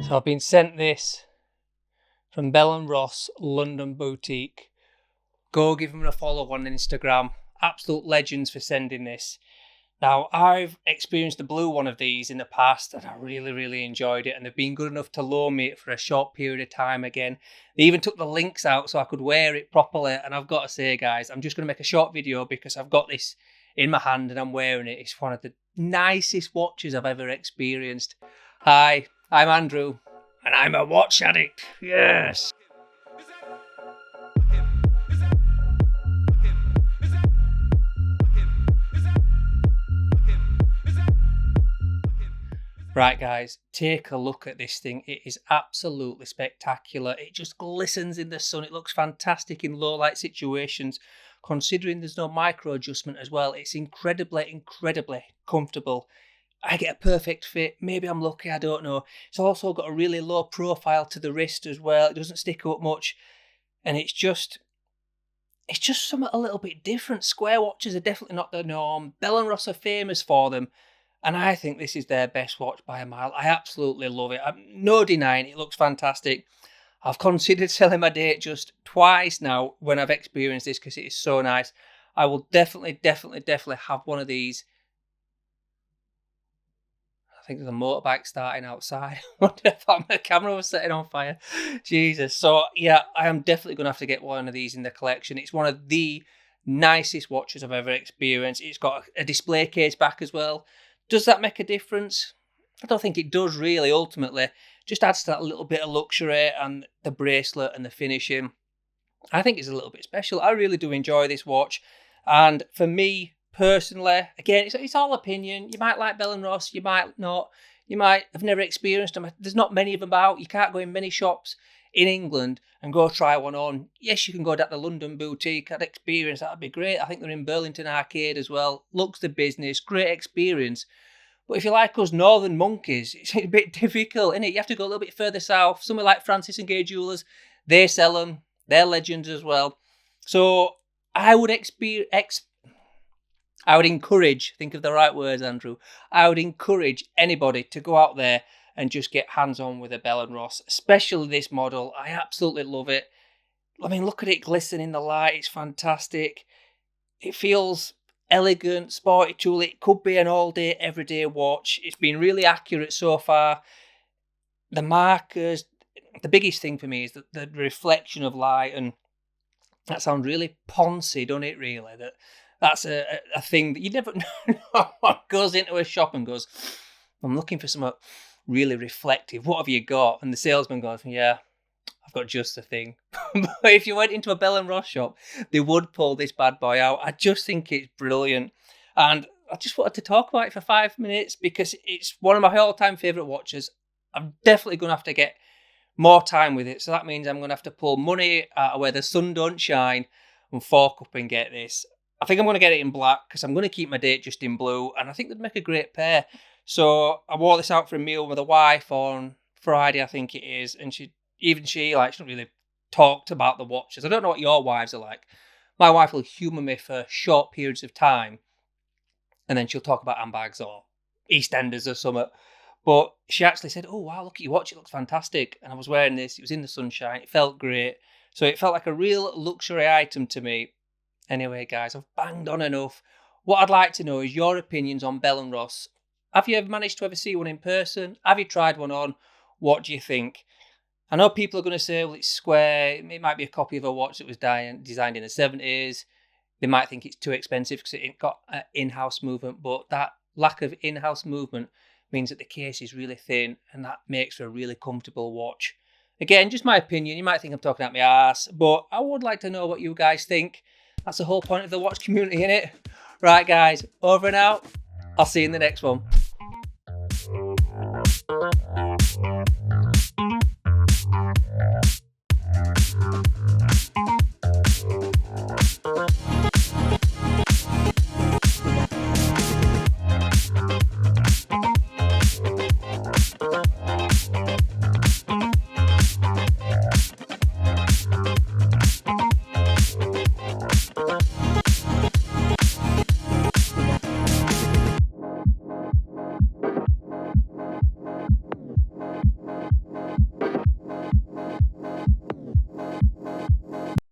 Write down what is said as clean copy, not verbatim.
So I've been sent this from Bell Ross London Boutique. Go give them a follow on Instagram. Absolute legends for sending this. Now, I've experienced the blue one of these in the past and I really enjoyed it, and they've been good enough to loan me it for a short period of time again. They even took the links out so I could wear it properly, and I've got to say, guys, I'm just going to make a short video because I've got this in my hand and I'm wearing it. It's one of the nicest watches I've ever experienced. Hi, I'm Andrew, and I'm a watch addict. Yes. Right, guys, take a look at this thing. It is absolutely spectacular. It just glistens in the sun. It looks fantastic in low light situations. Considering there's no micro adjustment as well, it's incredibly comfortable. I get a perfect fit. Maybe I'm lucky, I don't know. It's also got a really low profile to the wrist as well. It doesn't stick up much. And it's just something a little bit different. Square watches are definitely not the norm. Bell & Ross are famous for them. And I think this is their best watch by a mile. I absolutely love it. I'm no denying it looks fantastic. I've considered selling my date just twice now when I've experienced this because it is so nice. I will definitely have one of these. I think there's a motorbike starting outside. I wonder if my camera was setting on fire. Jesus. So yeah, I am definitely going to have to get one of these in the collection. It's one of the nicest watches I've ever experienced. It's got a display case back as well. Does that make a difference? I don't think it does really, ultimately. Just adds to that little bit of luxury and the bracelet and the finishing. I think it's a little bit special. I really do enjoy this watch. And for me, personally, again, it's all opinion. You might like Bell & Ross, you might not. You might have never experienced them. There's not many of them out. You can't go in many shops in England and go try one on. Yes, you can go down to the London Boutique. I'd experience that'd be great. I think they're in Burlington Arcade as well. Looks the business, great experience. But if you like us northern monkeys, it's a bit difficult, isn't it? You have to go a little bit further south. Somewhere like Francis and Gay Jewelers, they sell them. They're legends as well. So I would encourage, think of the right words, Andrew. I would encourage anybody to go out there and just get hands-on with a Bell & Ross, especially this model. I absolutely love it. I mean, look at it glisten in the light. It's fantastic. It feels elegant, sporty tool. It could be an all-day, everyday watch. It's been really accurate so far. The markers, the biggest thing for me is the reflection of light, and that sounds really poncy, doesn't it, really? That's a thing that you never know. Goes into a shop and goes, I'm looking for something really reflective. What have you got? And the salesman goes, yeah, I've got just the thing. But if you went into a Bell & Ross shop, they would pull this bad boy out. I just think it's brilliant. And I just wanted to talk about it for 5 minutes because it's one of my all-time favourite watches. I'm definitely going to have to get more time with it. So that means I'm going to have to pull money out of where the sun don't shine and fork up and get this. I think I'm going to get it in black because I'm going to keep my date just in blue. And I think they'd make a great pair. So I wore this out for a meal with a wife on Friday, I think it is. And she shouldn't really talked about the watches. I don't know what your wives are like. My wife will humour me for short periods of time. And then she'll talk about handbags or EastEnders or something. But she actually said, oh, wow, look at your watch. It looks fantastic. And I was wearing this. It was in the sunshine. It felt great. So it felt like a real luxury item to me. Anyway, guys, I've banged on enough. What I'd like to know is your opinions on Bell & Ross. Have you ever managed to ever see one in person? Have you tried one on? What do you think? I know people are going to say, well, it's square. It might be a copy of a watch that was designed in the 70s. They might think it's too expensive because it ain't got an in-house movement. But that lack of in-house movement means that the case is really thin and that makes for a really comfortable watch. Again, just my opinion. You might think I'm talking out my ass, but I would like to know what you guys think. That's the whole point of the watch community, innit? Right, guys, over and out. I'll see you in the next one.